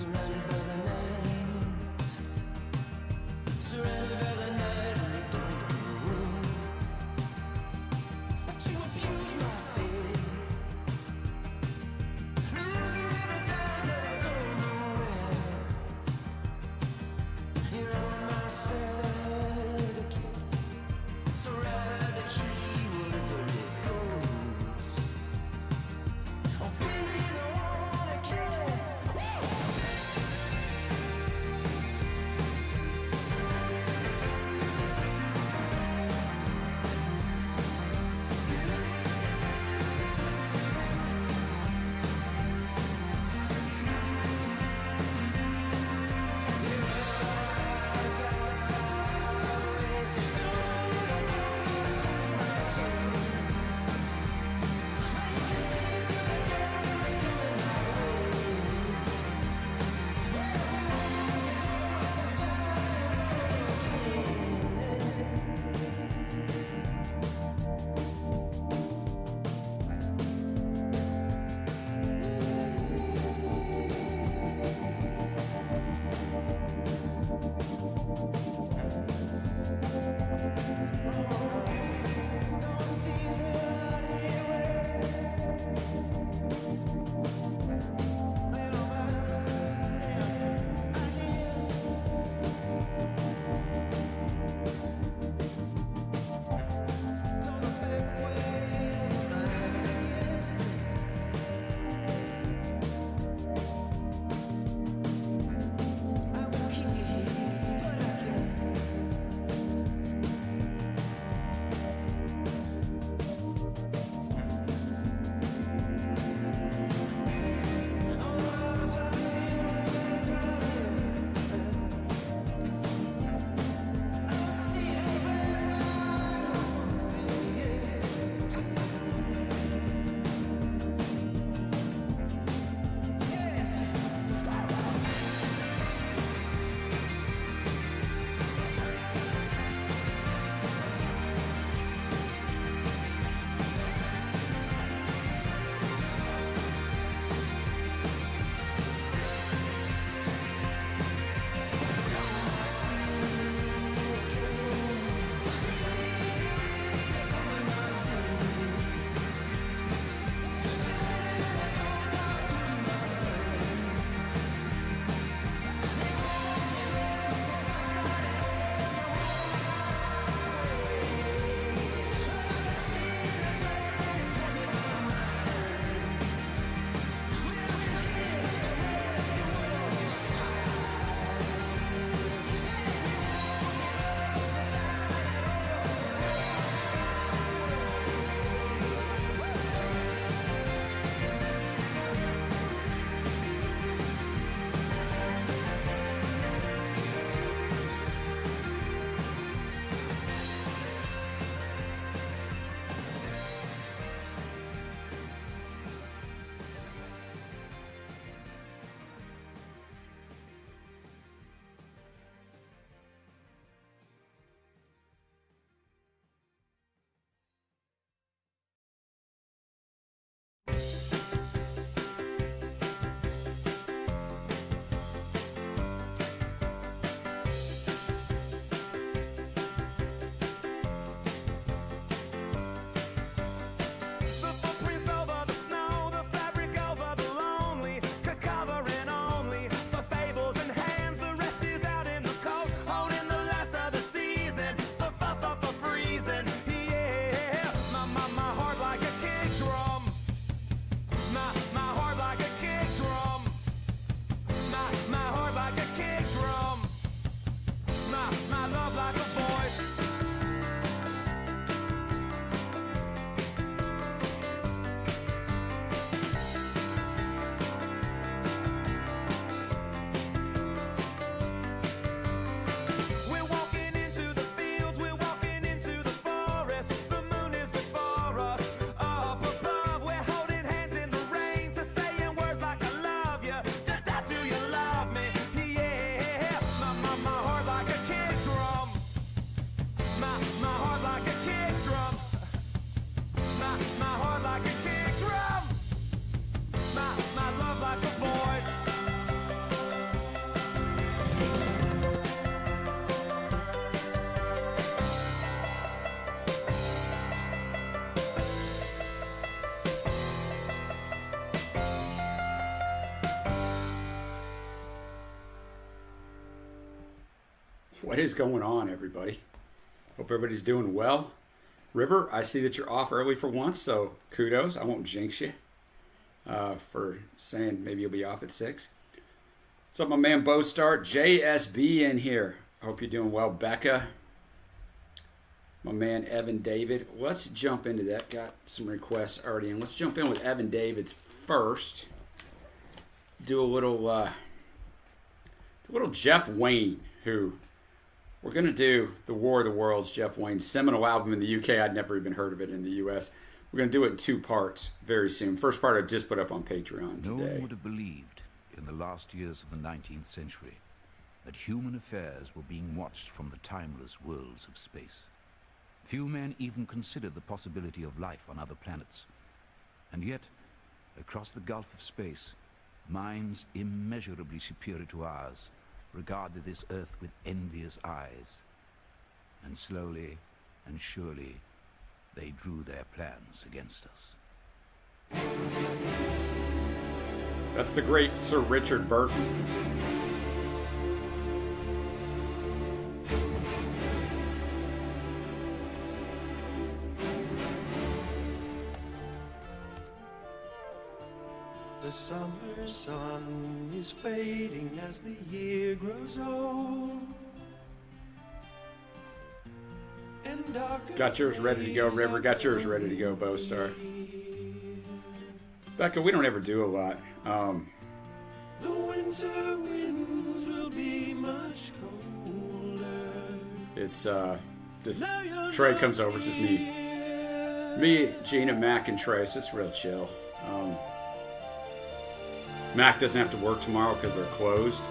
Surrounded by the night, surrounded by the night, and you don't know. But you abuse my faith, losing every time that I don't know where. You're on my side again, so ride the heat wherever it goes. I'll be the one that can. What is going on, everybody? Hope everybody's doing well. River, I see that you're off early for once, so kudos. I won't jinx you for saying maybe you'll be off at 6. What's up, my man Bo Start? JSB in here. I hope you're doing well. Becca, my man Evan David. Let's jump into that. Got some requests already in. Let's jump in with Evan David's first. Do a little Jeff Wayne, who we're going to do the War of the Worlds, Jeff Wayne's seminal album in the UK. I'd never even heard of it in the US. We're going to do it in 2 parts very soon. First part I just put up on Patreon today. No one would have believed in the last years of the 19th century that human affairs were being watched from the timeless worlds of space. Few men even considered the possibility of life on other planets. And yet, across the gulf of space, minds immeasurably superior to ours regarded this Earth with envious eyes. And slowly and surely, they drew their plans against us. That's the great Sir Richard Burton. The summer sun is fading as the year grows old. And got yours ready to go, River. Got yours ready to go, Bo Star. Becca, we don't ever do a lot. The winter winds will be much colder. It's just Trey comes over. It's just me, Gina, Mac, and Trey. So it's real chill. Mac doesn't have to work tomorrow because they're closed.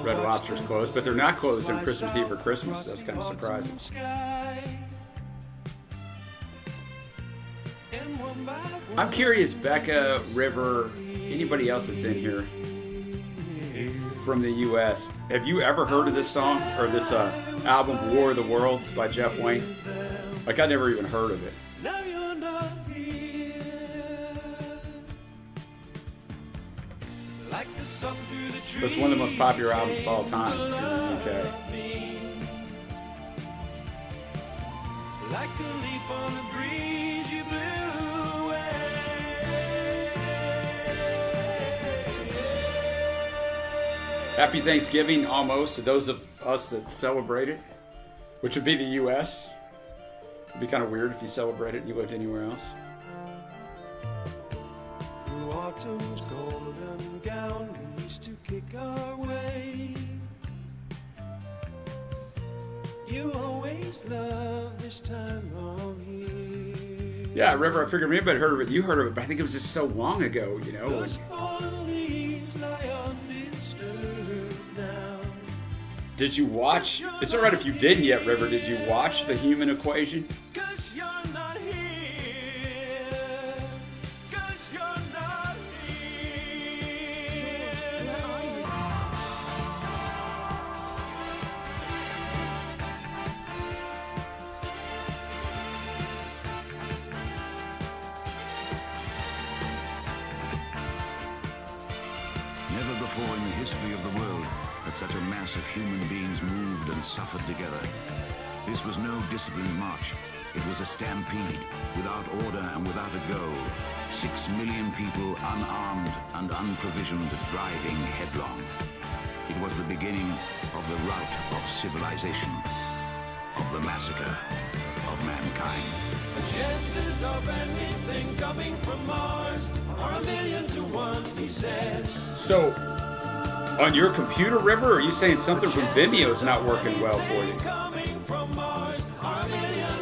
Red Lobster's closed, but they're not closed on Christmas Eve or Christmas. That's kind of surprising. I'm curious, Becca, River, anybody else that's in here from the U.S., have you ever heard of this song or this album, War of the Worlds by Jeff Wayne? Like, I never even heard of it. It's one of the most popular albums of all time in the UK. Like a leaf on the breeze you blew away. Happy Thanksgiving almost to those of us that celebrate it, which would be the U.S. It'd be kind of weird if you celebrated and you lived anywhere else. Through autumn's golden gown, we used to kick our way. You always love this time of year. Yeah, River, I figured maybe I'd heard of it. You heard of it, but I think it was just so long ago, you know. Those fallen leaves lie undisturbed now. Did you watch? It's all right if you didn't yet, River. Did you watch The Human Equation? 'Cause you're not here. 'Cause you're not here. Never before in the history of the world had such a mass of human beings moved and suffered together. This was no disciplined march. It was a stampede, without order and without a goal. 6 million people unarmed and unprovisioned, driving headlong. It was the beginning of the rout of civilization, of the massacre of mankind. The chances of anything coming from Mars are 1,000,000 to 1, he said. So, on your computer, River, are you saying something from Vimeo is not working well for you?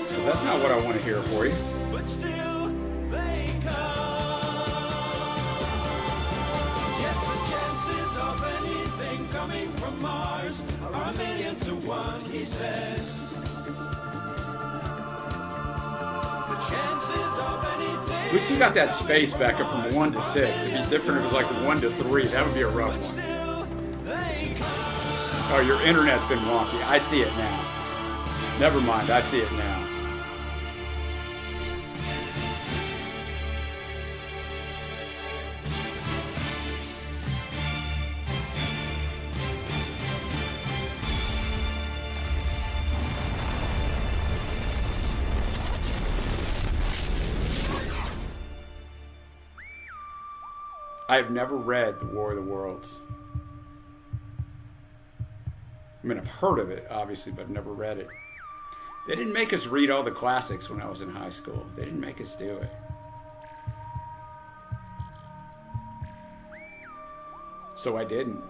Because that's not what I want to hear for you. But still, they come. Yes, the chances of anything coming from Mars are 1,000,000 to 1, he said. The chances of anything. At least you got that space, Becca, from 1 to 6. It'd be different if it was like 1 to 3. That would be a rough one. Oh, your internet's been wonky. I see it now. Never mind, I see it now. I have never read The War of the Worlds. I mean, I've heard of it, obviously, but I've never read it. They didn't make us read all the classics when I was in high school. They didn't make us do it. So I didn't.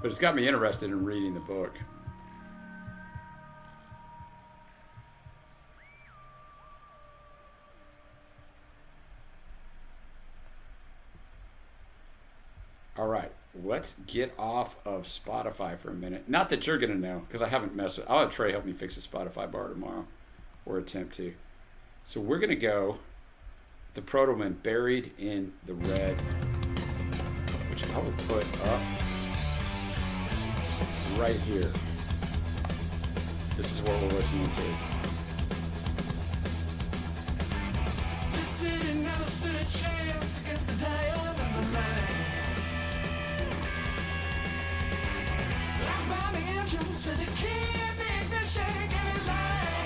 But it's got me interested in reading the book. All right, let's get off of Spotify for a minute. Not that you're going to know, because I haven't messed with it. I'll have Trey help me fix the Spotify bar tomorrow, or attempt to. So we're going to go the Proto-Man Buried in the Red, which I will put up right here. This is what we're listening to. The city never stood a chance against the dial of the mind. I found the entrance to the key and the ignition, give it life.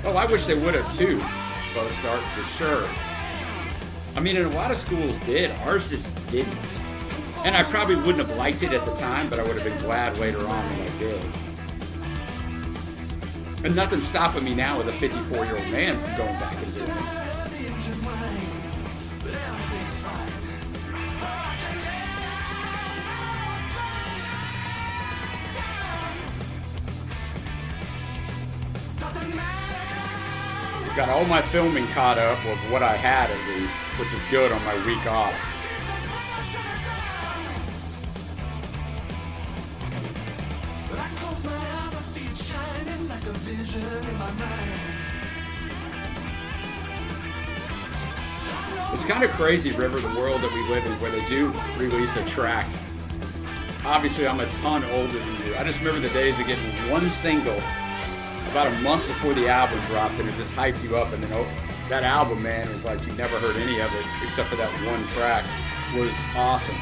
Oh, I wish they would have too, both start for sure. I mean, and a lot of schools did. Ours just didn't. And I probably wouldn't have liked it at the time, but I would have been glad later on when I did. And nothing's stopping me now with a 54-year-old man from going back and doing it. Got all my filming caught up with what I had at least, which is good on my week off. It's kind of crazy, River, the world that we live in, where they do release a track. Obviously, I'm a ton older than you. I just remember the days of getting one single about a month before the album dropped, and it just hyped you up. And then that album, man, is like you never heard any of it except for that one track. Was awesome.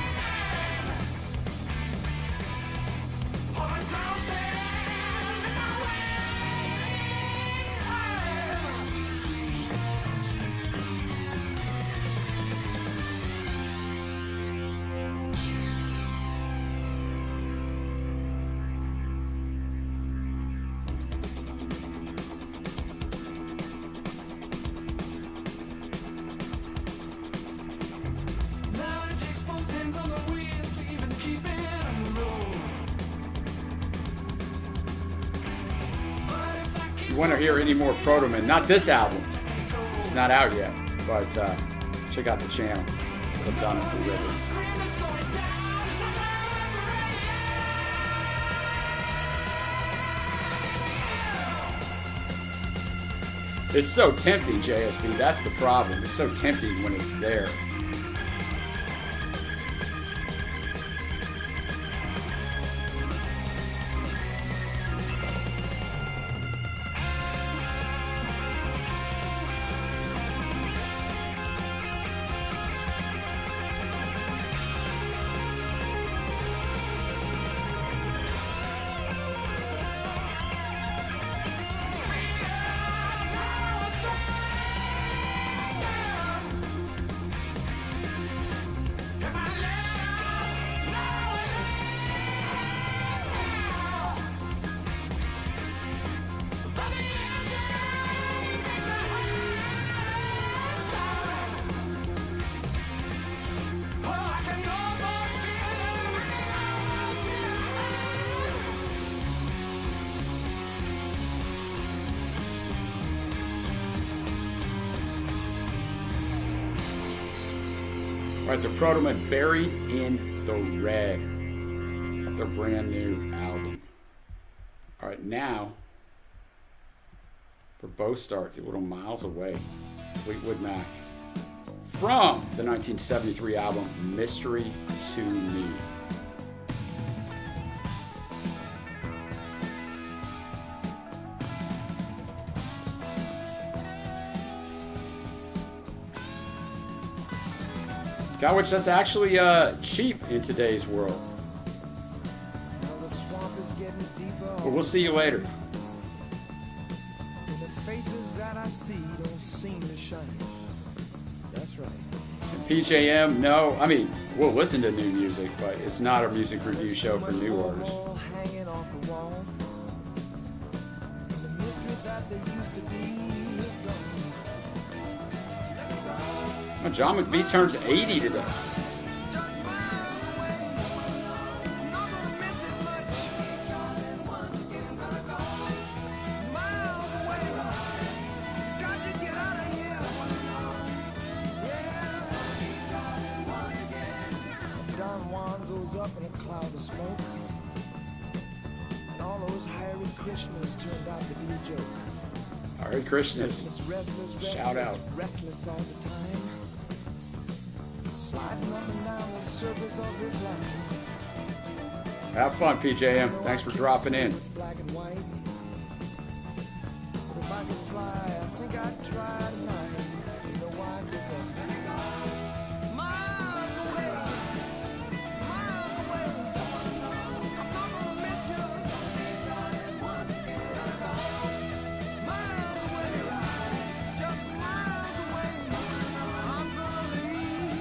You want to hear any more Proto-Man? Not this album. It's not out yet, but check out the channel. I've done it for River. It's so tempting, JSB. That's the problem. It's so tempting when it's there. All right, the Proto-Man Buried in the Red of their brand new album. All right, now for Bow Start, the little Miles Away, Fleetwood Mac, from the 1973 album Mystery to Me. Got which that's actually cheap in today's world. But we'll see you later. The faces that I see don't seem to shine. PJM, no. I mean, we'll listen to new music, but it's not a music review show for new artists. Hanging off the wall. The mystery that there used to be is gone. Well, John McVie turns 80 today. Just miles away. I'm not gonna miss it much. Miles away. Got to get out of here. Yeah. Don Juan goes up in a cloud of smoke. And all those Hare Krishnas turned out to be a joke. Hare Krishnas. It's restless, Shout out. restless all the time. Sliding up and down the surface of his life. Have fun, PJM. Thanks for dropping in. It's black and white. But if I could fly, I think I'd try tonight. You know why? 'Cause I'm miles away. Miles away. I'm not gonna miss you. Miles away. Just miles away. I'm gonna leave.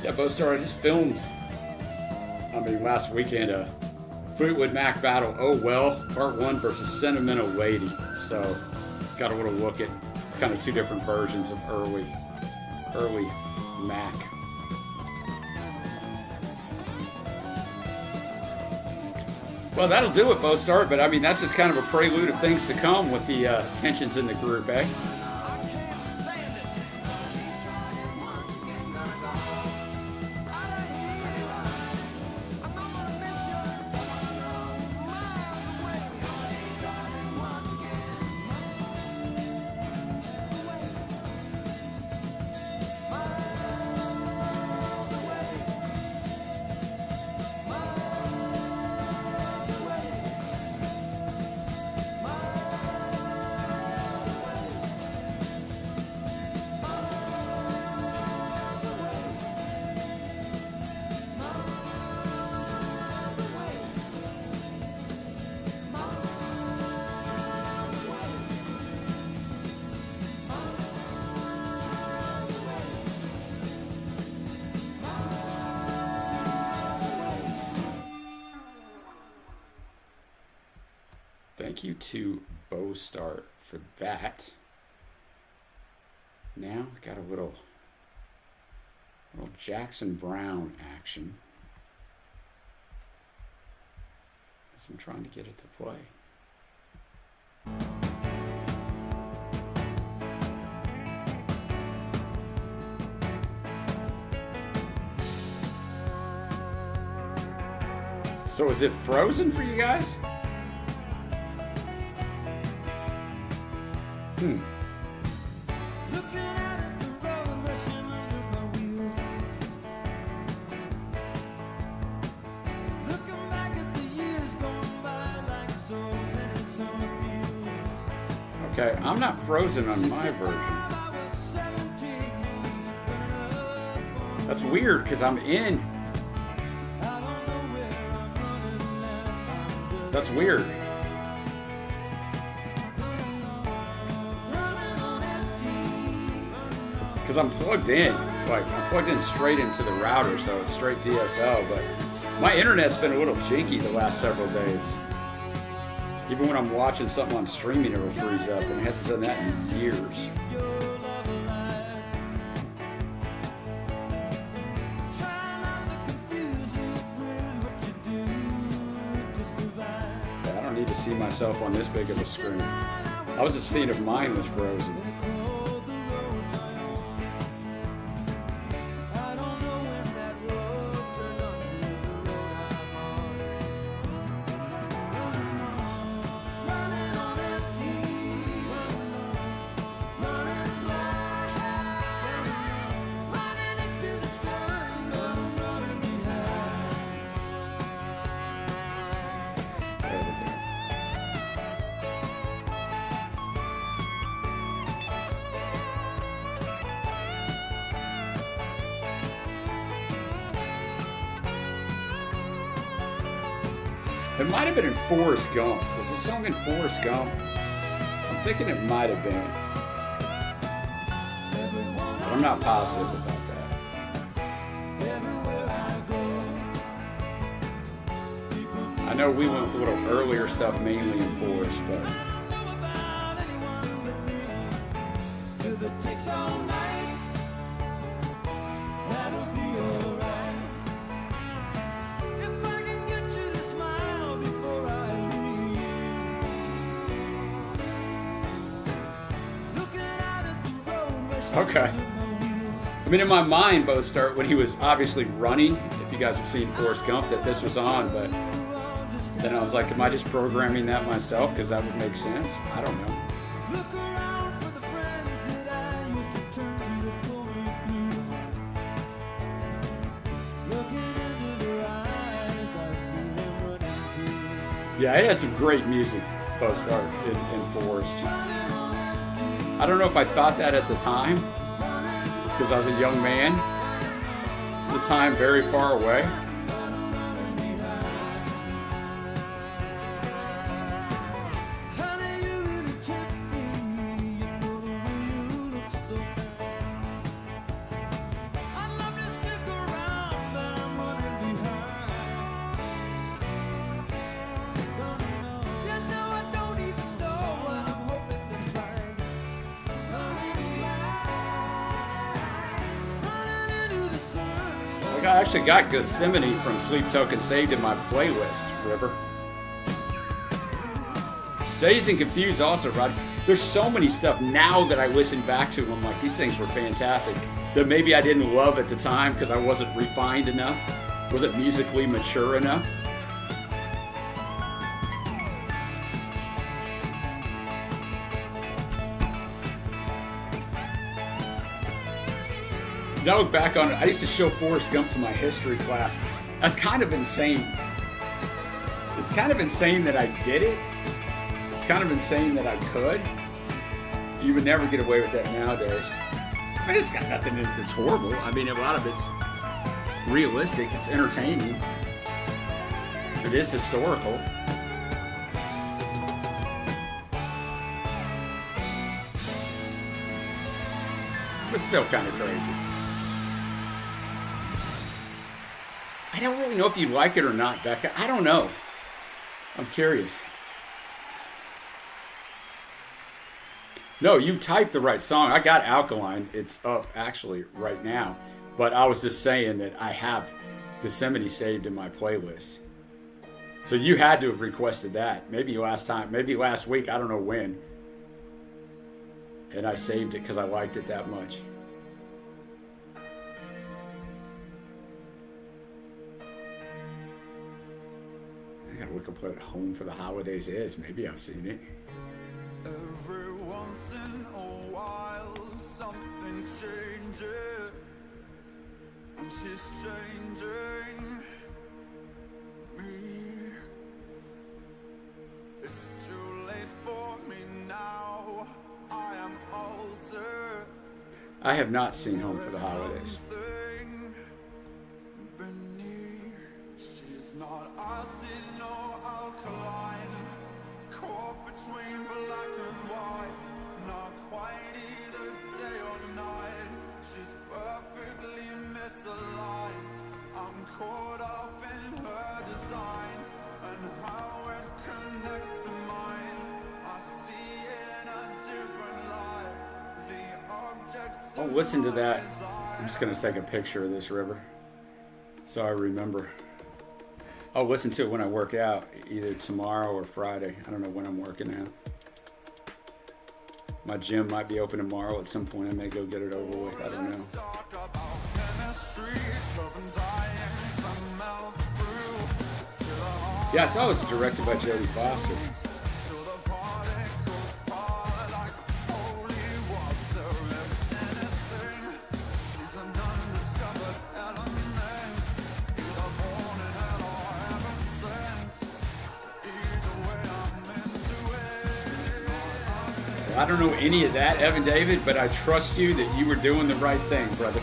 Yeah, Bostar, I just filmed, last weekend, a Fleetwood Mac battle, Oh Well, Part 1 versus Sentimental Lady. So, got a little look at kind of two different versions of early Mac. Well, that'll do it, Bostar, but that's just kind of a prelude of things to come with the tensions in the group, eh? I can't stand it. I'm not gonna miss you. Miles away. Thank you to Bostar for that. Now, got a little Jackson Brown action. So I'm trying to get it to play. So is it frozen for you guys? Looking out at the road rushing under my wheel. Looking back at the years gone by like so many summer fields. Okay, I'm not frozen on my version. I was 17 and burning up on. That's weird because I'm in. I don't know where I'm running now. I'm just That's weird. running on empty. Because I'm plugged in. Like, I'm plugged in straight into the router, so it's straight DSL. But my internet's been a little jinky the last several days. Even when I'm watching something on streaming, it'll freeze up, and it hasn't done that in years. Your love alive. Try not to confuse it with what you do to survive. Okay, I don't need to see myself on this big of a screen. I was just seeing if mine was frozen. Called the road my own. I don't know when that road turned onto the road I'm on. Running on It might have been in Forrest Gump. Was the song in Forrest Gump? I'm thinking it might have been. But I'm not positive about that. I know we went with a little earlier stuff, mainly in Forrest, but okay. I mean, in my mind, both start when he was obviously running. If you guys have seen Forrest Gump, that this was on, but then I was like, am I just programming that myself? Because that would make sense. I don't know. Yeah, it had some great music, both start in Forrest. I don't know if I thought that at the time, because I was a young man. At the time, very far away. I actually got Gethsemane from Sleep Token saved in my playlist, River. Dazed and Confused also, Rod. There's so many stuff now that I listen back to them, like these things were fantastic, that maybe I didn't love at the time because I wasn't refined enough, wasn't musically mature enough. Now I look back on it, I used to show Forrest Gump to my history class. That's kind of insane. It's kind of insane that I did it. It's kind of insane that I could. You would never get away with that nowadays. I mean, it's got nothing in it that's horrible. I mean, a lot of it's realistic. It's entertaining. It is historical. But still kind of crazy. I don't really know if you like it or not, Becca. I don't know. I'm curious. No, you typed the right song. I got Alkaline. It's up actually right now. But I was just saying that I have Gethsemane saved in my playlist. So you had to have requested that. Maybe last time, maybe last week, I don't know when. And I saved it because I liked it that much. I gotta look up what Home for the Holidays is. Maybe I've seen it. Every once in a while, something changes, and she's changing me. It's too late for me now. I am altered. I have not seen Home for the Holidays. She's not acid, no alkaline. Caught between black and white. Not quite either day or night. She's perfectly misaligned. I'm caught up in her design and how it connects to mine. I see in a different light. The objects. Oh, listen to that. I'm just going to take a picture of this, River, so I remember. I'll listen to it when I work out, either tomorrow or Friday. I don't know when I'm working out. My gym might be open tomorrow at some point. I may go get it over with. I don't know. Yeah, I saw it was directed by Jodie Foster. I don't know any of that, Evan David, but I trust you that you were doing the right thing, brother.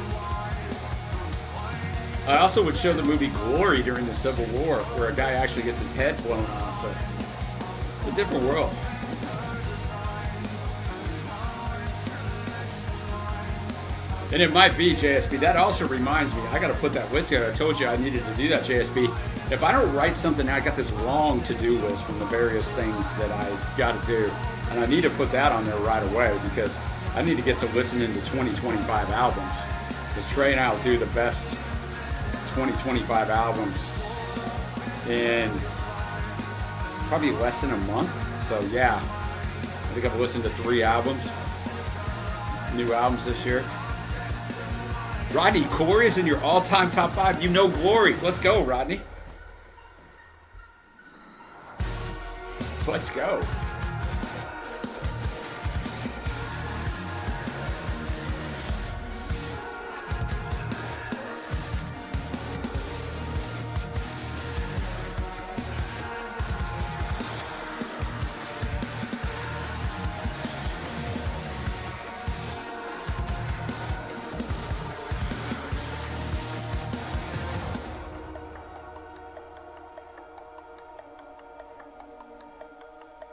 I also would show the movie Glory during the Civil War, where a guy actually gets his head blown off. So it's a different world. And it might be, JSB. That also reminds me, I got to put that whiskey out. I told you I needed to do that, JSB. If I don't write something, I got this long to-do list from the various things that I got to do. And I need to put that on there right away because I need to get to listening to 2025 albums. Because Trey and I will do the best 2025 albums in probably less than a month. So yeah, I think I've listened to 3 albums, new albums this year. Rodney, Corey is in your all-time top 5. You know Glory. Let's go, Rodney. Let's go.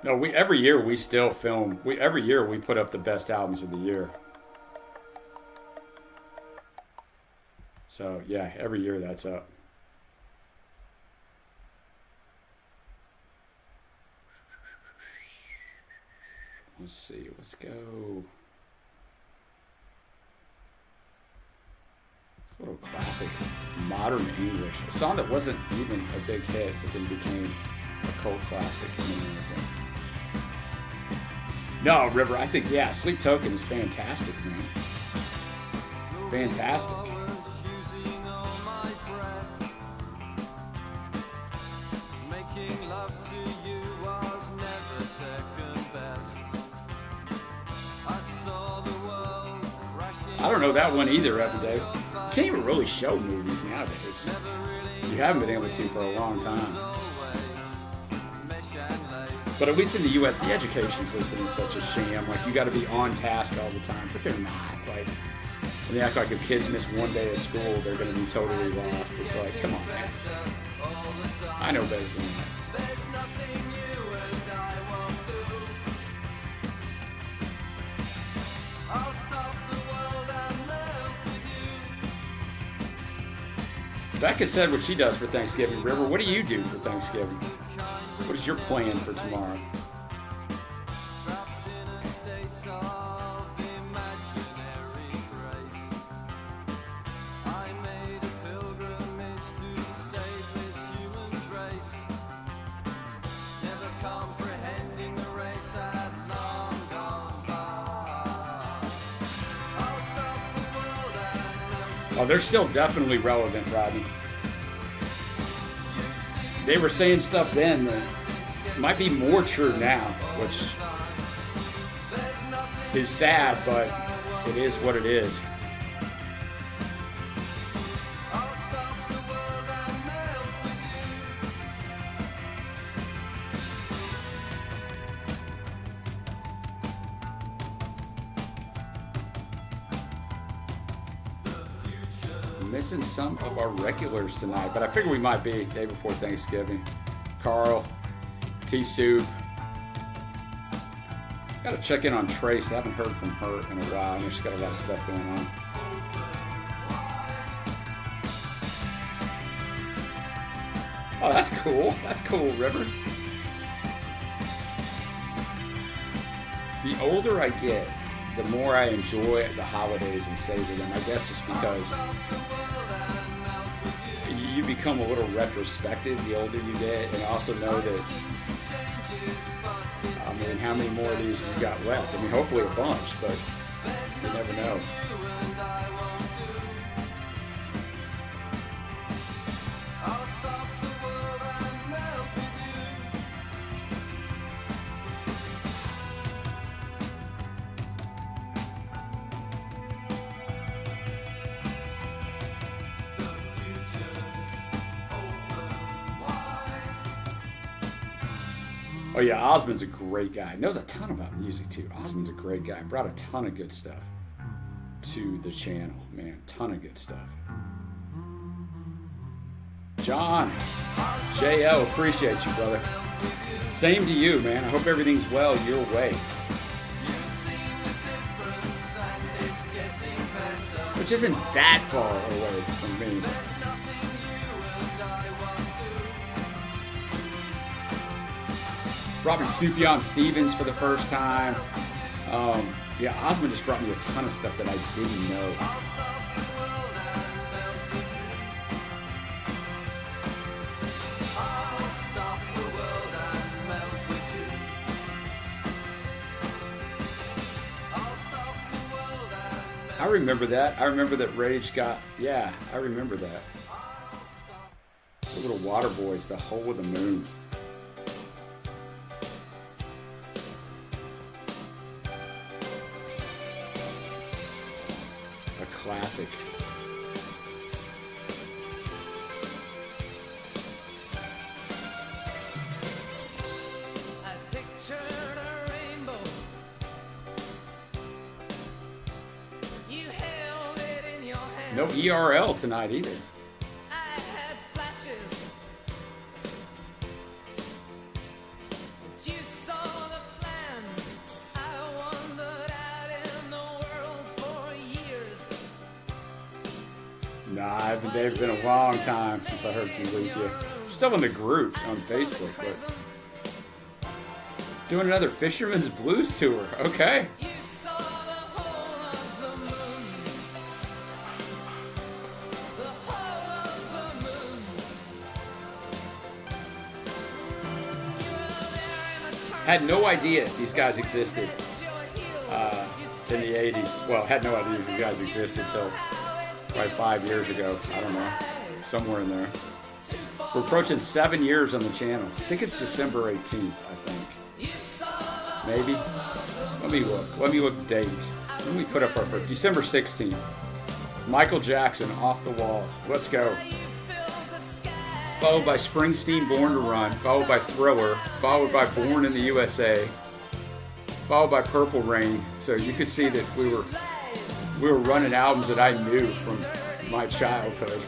No, every year we still film. Every year we put up the best albums of the year. So yeah, every year that's up. Let's see. Let's go. Let's go to a classic, modern English. A song that wasn't even a big hit, but then became a cult classic in America. No, River, I think, yeah, Sleep Token is fantastic, man. Fantastic. I don't know that one either, Everyday. You can't even really show movies nowadays. You haven't been able to for a long time. But at least in the U.S., the education system is such a sham. Like, you got to be on task all the time, but they're not. Like, and they act like if kids miss one day of school, they're going to be totally lost. It's like, come on, man. I know better than that. Becca said what she does for Thanksgiving. River, what do you do for Thanksgiving? What is your plan for tomorrow? Oh, they're still definitely relevant, Rodney. They were saying stuff then that might be more true now, which is sad, but it is what it is. Missing some of our regulars tonight, but I figure we might be day before Thanksgiving. Carl, T-Soup. Got to check in on Trace. I haven't heard from her in a while. I know she's got a lot of stuff going on. Oh, that's cool. That's cool, River. The older I get, the more I enjoy the holidays and savor them. I guess it's because you become a little retrospective the older you get, and also know that, I mean, how many more of these you got left? I mean, hopefully a bunch, but you never know. Oh yeah, Osmond's a great guy. Knows a ton about music too. Osmond's a great guy. Brought a ton of good stuff to the channel, man. Ton of good stuff. John, JL, appreciate you, brother. Same to you, man. I hope everything's well your way. Which isn't that far away from me. Robert Sufjan Stevens for the first time. Yeah, Osman just brought me a ton of stuff that I didn't know. I remember that. I remember that Rage got, yeah, I remember that. The little water boys, the hole of the moon. A classic. No ERL tonight either. I had flashes. But you saw the plan. I wandered out in the world for years. Nah, I've been David. Been a long time since I heard you leave you. Still in the group on Facebook, but doing another Fisherman's Blues tour. Okay. Had no idea these guys existed in the 80s. Well, had no idea these guys existed until probably 5 years ago. I don't know. Somewhere in there. We're approaching 7 years on the channel. I think it's December 18th, I think. Maybe. Let me look. Let me look date. Let me put up our first. December 16th. Michael Jackson, Off the Wall. Let's go. Followed by Springsteen, Born to Run, followed by Thriller, followed by Born in the USA, followed by Purple Rain. So you could see that we were running albums that I knew from my childhood.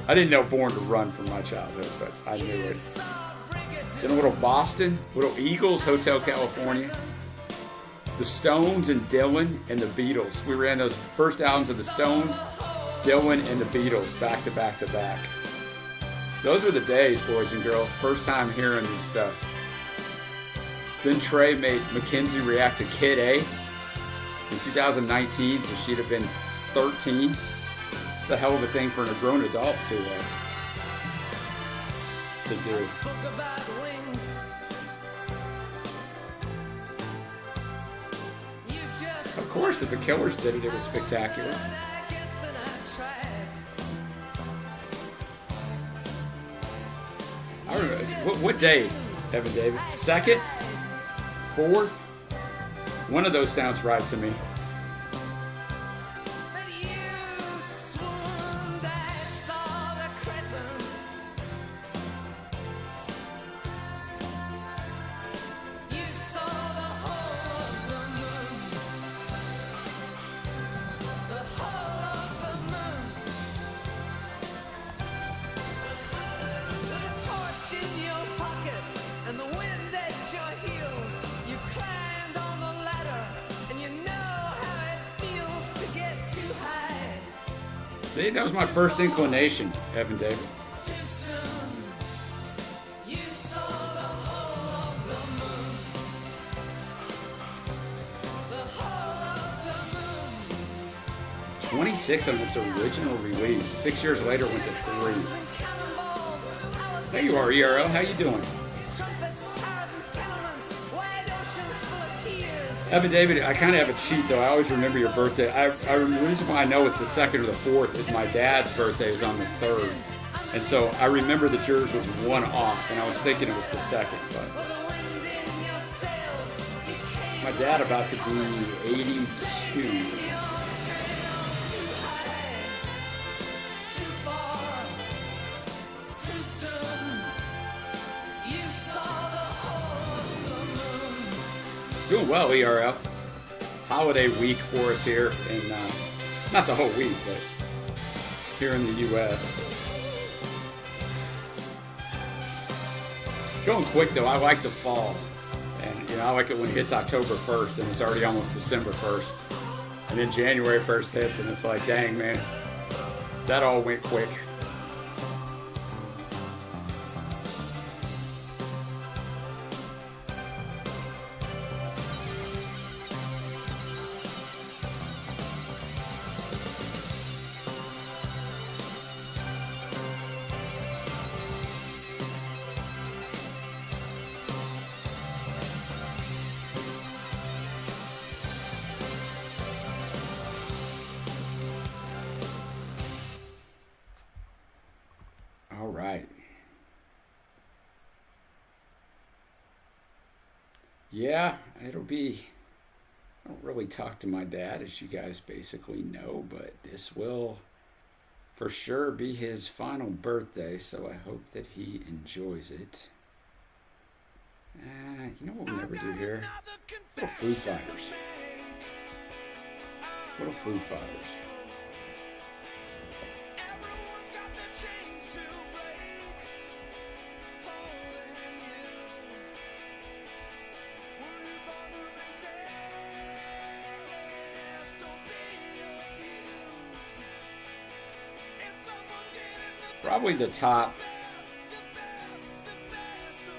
I didn't know Born to Run from my childhood, but I knew it. Then a little Boston, little Eagles, Hotel California, the Stones and Dylan and the Beatles. We ran those first albums of the Stones, Dylan and the Beatles back to back to back. Those were the days, boys and girls. First time hearing this stuff. Then Trey made Mackenzie react to Kid A in 2019, so she'd have been 13. It's a hell of a thing for a grown adult to do. Of course, if the Killers did it, it was spectacular. I don't know. What day, Evan David? 2nd? 4th? One of those sounds right to me. See, that was my first inclination, Evan David. '26 on its original release. 6 years later, it went to 3. There you are, ERL. How you doing? Evan David, I kind of have a cheat though. I always remember your birthday. The reason why I know it's the 2nd or the 4th is my dad's birthday is on the 3rd. And so I remember that yours was one off, and I was thinking it was the 2nd. But my dad about to be 82. Doing well, ERL. Holiday week for us here in, not the whole week, but here in the U.S. Going quick though. I like the fall, and I like it when it hits October 1st and it's already almost December 1st, and then January 1st hits and it's like, dang man, that all went quick. All right. Yeah, it'll be. I don't really talk to my dad, as you guys basically know, but this will for sure be his final birthday, so I hope that he enjoys it. You know what we'll never do here? Little Foo Fighters. Little Foo Fighters. Everyone's got the chains to break, holding you. Will you bother resist or be abused? Is someone getting the Probably the top best of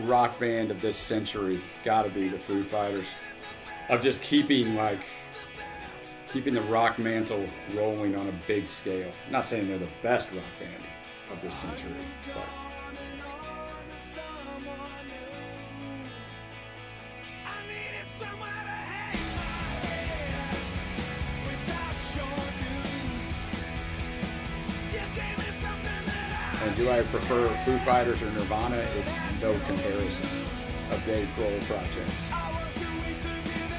you? rock band of this century gotta be the Foo Fighters. Of just keeping the rock mantle rolling on a big scale. I'm not saying they're the best rock band of this century, but On and on to someone new. I needed somewhere to hang my head without your news. You gave me something that and do I prefer Foo Fighters or Nirvana? It's no comparison of Dave Grohl projects. I was too weak to give in.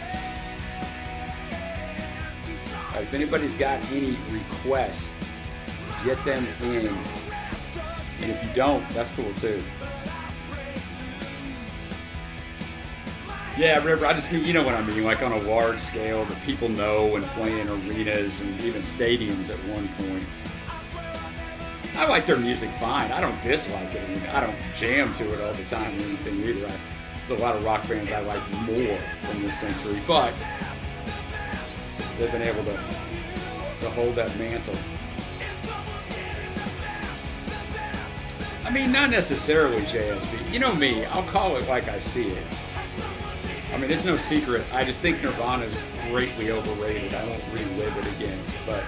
Too strong If anybody's got any requests, get them in. And if you don't, that's cool too. Yeah, River, I just mean, you know what I mean, like on a large scale that people know and play in arenas and even stadiums at one point. I like their music fine. I don't dislike it. I mean, I don't jam to it all the time or anything either. There's a lot of rock bands I like more from this century, but they've been able to hold that mantle. I mean, not necessarily JSB. You know me, I'll call it like I see it. I mean, it's no secret. I just think Nirvana is greatly overrated. I won't relive it again, but...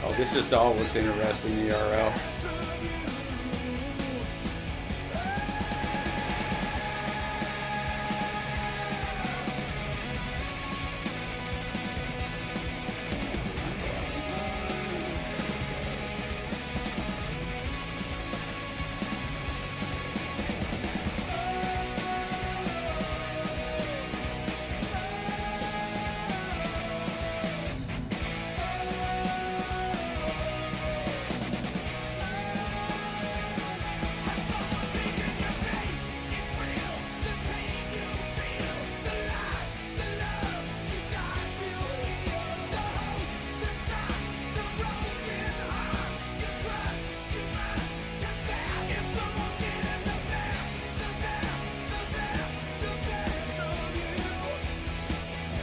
Oh, this just all looks interesting, ERL.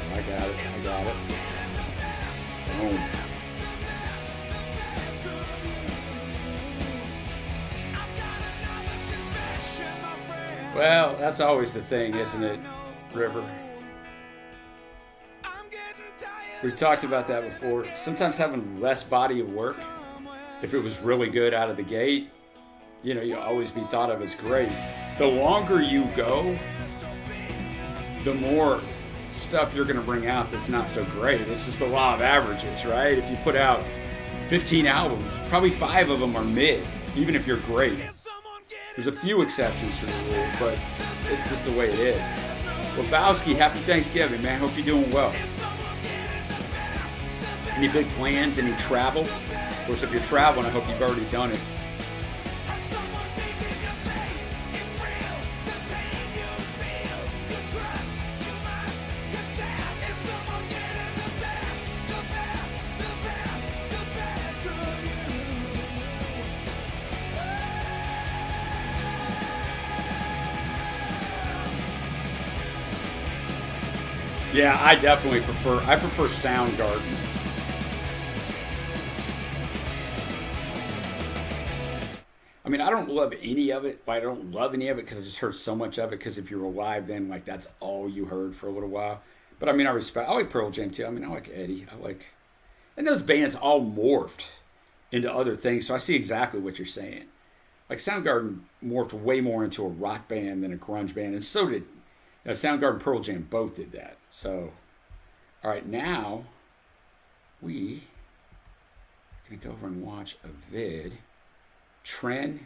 I got it. Boom. Well, that's always the thing, isn't it, River? We've talked about that before. Sometimes having less body of work, if it was really good out of the gate, you know, you'll always be thought of as great. The longer you go, the more stuff you're going to bring out that's not so great. It's just a law of averages, right? If you put out 15 albums, probably 5 of them are mid, even if you're great. There's a few exceptions to the rule, but it's just the way it is. Lebowski, happy Thanksgiving, man. Hope you're doing well. Any big plans? Any travel? Of course, if you're traveling, I hope you've already done it. Yeah, I definitely prefer Soundgarden. I mean, I don't love any of it, but I don't love any of it because I just heard so much of it. Because if you were alive then, like, that's all you heard for a little while. But I mean, I like Pearl Jam too. I mean, I like Eddie. And those bands all morphed into other things. So I see exactly what you're saying. Like Soundgarden morphed way more into a rock band than a grunge band, and so did Soundgarden and Pearl Jam. Both did that. So, all right, now we are gonna go over and watch a vid. Tren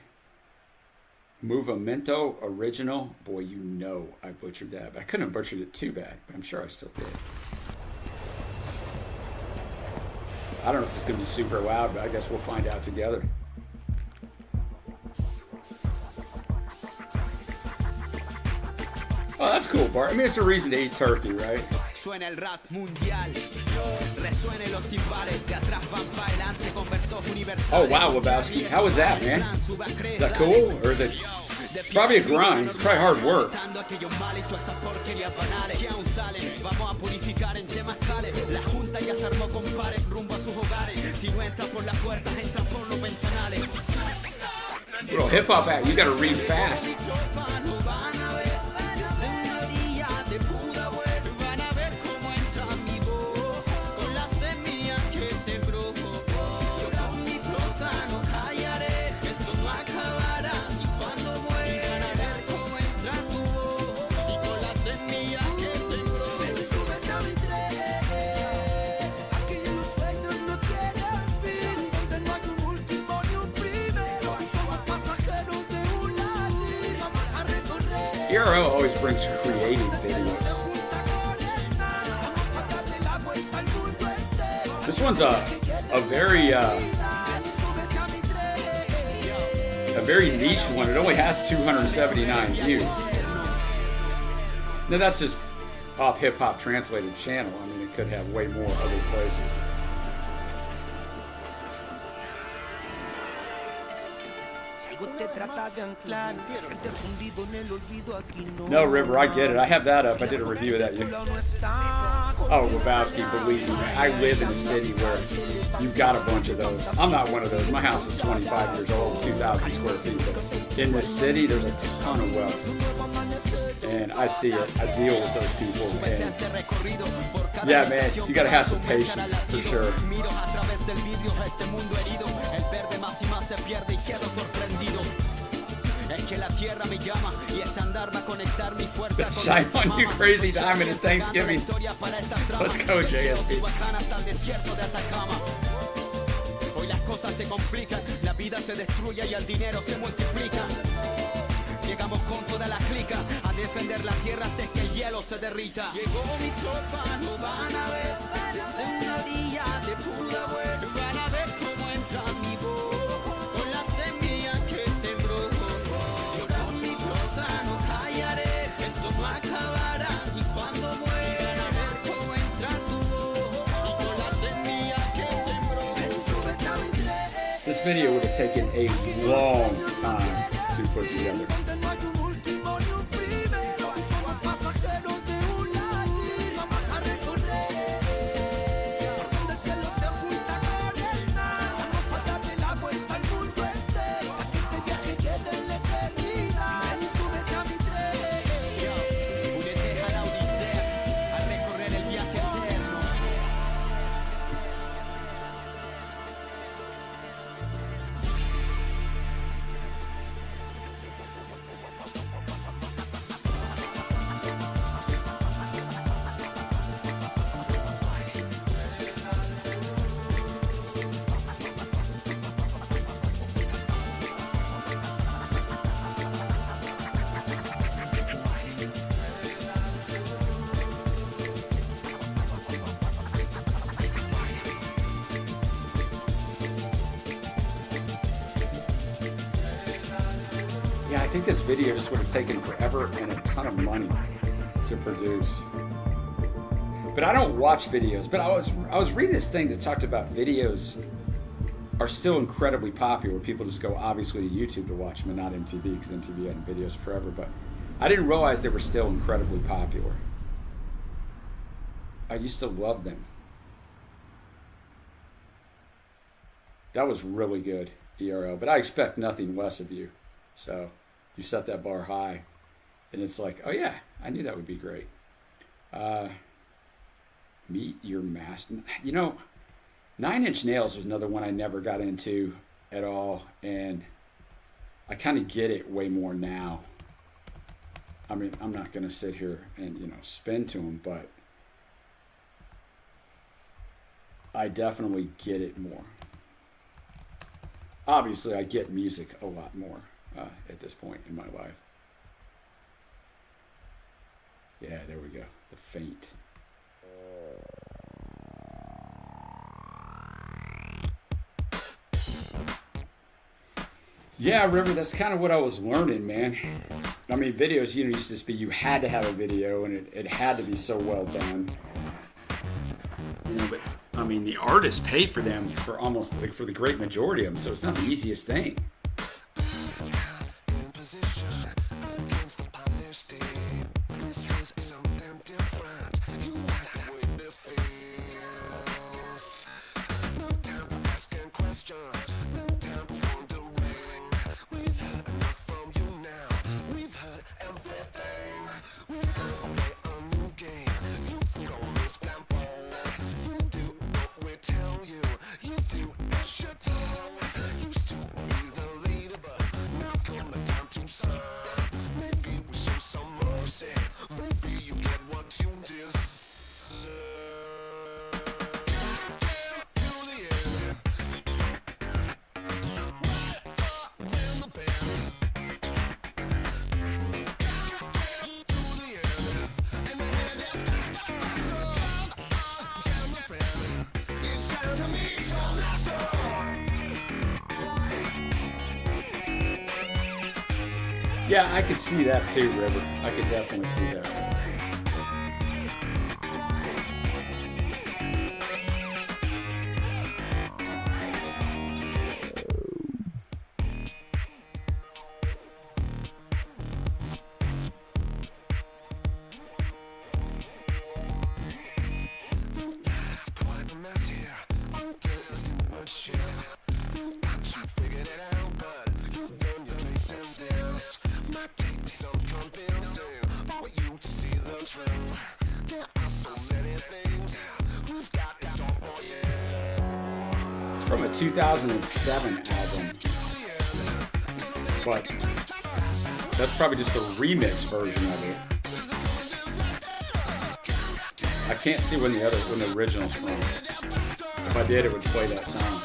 Movimento Original. Boy, you know I butchered that. But I couldn't have butchered it too bad, but I'm sure I still did. I don't know if it's going to be super loud, but I guess we'll find out together. Oh, that's cool, Bart. I mean, it's a reason to eat turkey, right? Suena el rap mundial, resuenen los timbales, de atrás van pa' adelante con versos universales. Oh, wow, Lebowski. How was that, man? Is that cool? Or is it... It's probably a grind. It's probably hard work. Little hip-hop act. You gotta read fast. ERO always brings creative videos. This one's a very niche one. It only has 279 views. Now that's just off Hip Hop Translated channel. I mean, it could have way more other places. No, River, I get it. I have that up. I did a review of that. Oh, Lebowski, believe me, I live in a city where you've got a bunch of those. I'm not one of those. My house is 25 years old, 2,000 square feet. But in this city, there's a ton of wealth. And I see it. I deal with those people. And yeah, man, you got to have some patience, for sure. Shine on you, Crazy Diamond, at Thanksgiving. Let's go, JSP. Hoy las cosas se complican, la vida se destruye y el dinero se multiplica. Llegamos con toda la clica a defender la tierra antes que el hielo se derrita. Llegó mi tropa, lo van a ver desde una orilla de Pudahuel. Van a ver cómo entra mi voz con la semilla que sembró. Yo con mi prosa no callaré, esto no acabará y cuando muera van a ver cómo entra tu voz y con la semilla que sembró. This video would have taken a long time to put together. Yeah, I think this video just would have taken forever and a ton of money to produce. But I don't watch videos. But I was reading this thing that talked about videos are still incredibly popular. People just go obviously to YouTube to watch them and not MTV because MTV had videos forever. But I didn't realize they were still incredibly popular. I used to love them. That was really good, ERL. But I expect nothing less of you. So you set that bar high. And it's like, oh yeah, I knew that would be great. Meet your master. You know, 9 Inch Nails was another one I never got into at all. And I kind of get it way more now. I mean, I'm not going to sit here and, you know, spin to them, but I definitely get it more. Obviously, I get music a lot more at this point in my life. Yeah, there we go. The faint. Yeah, River, that's kind of what I was learning, man. I mean, videos, you know, used to just be, you had to have a video and it had to be so well done. You know, but I mean, the artists pay for them for almost, like, for the great majority of them, so it's not the easiest thing. Yeah, I could see that too, River. I could definitely see that. From a 2007 album, but that's probably just a remix version of it. I can't see when the original's from. If I did, it would play that song.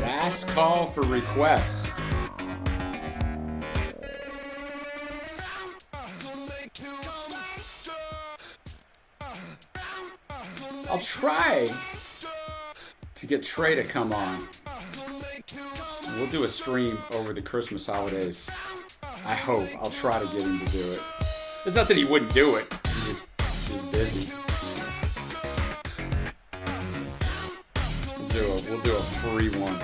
Last call for requests. I'll try to get Trey to come on. We'll do a stream over the Christmas holidays. I hope. I'll try to get him to do it. It's not that he wouldn't do it. He's busy. We'll do a free one.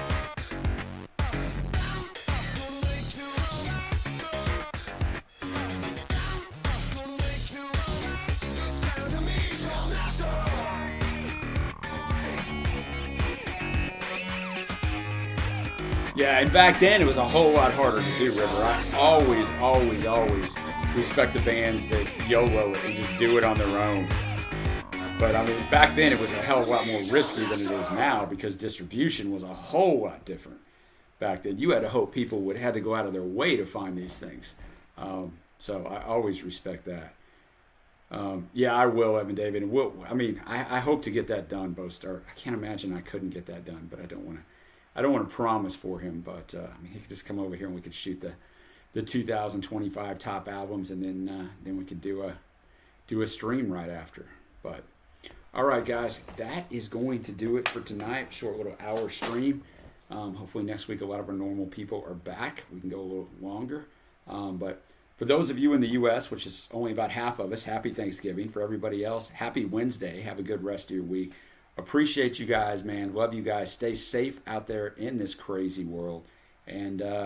Yeah, and back then it was a whole lot harder to do, River. I always respect the bands that YOLO it and just do it on their own. But I mean, back then it was a hell of a lot more risky than it is now because distribution was a whole lot different. Back then, you had to hope people had to go out of their way to find these things. So I always respect that. Yeah, I will, Evan David. And I hope to get that done, Bostar. I can't imagine I couldn't get that done, but I don't want to promise for him. But he could just come over here and we could shoot the 2025 top albums, and then we could do a stream right after. But all right, guys, that is going to do it for tonight. Short little hour stream. Hopefully next week a lot of our normal people are back. We can go a little longer. But For those of you in the U.S., which is only about half of us, happy Thanksgiving. For everybody else, happy Wednesday. Have a good rest of your week. Appreciate you guys, man. Love you guys. Stay safe out there in this crazy world. And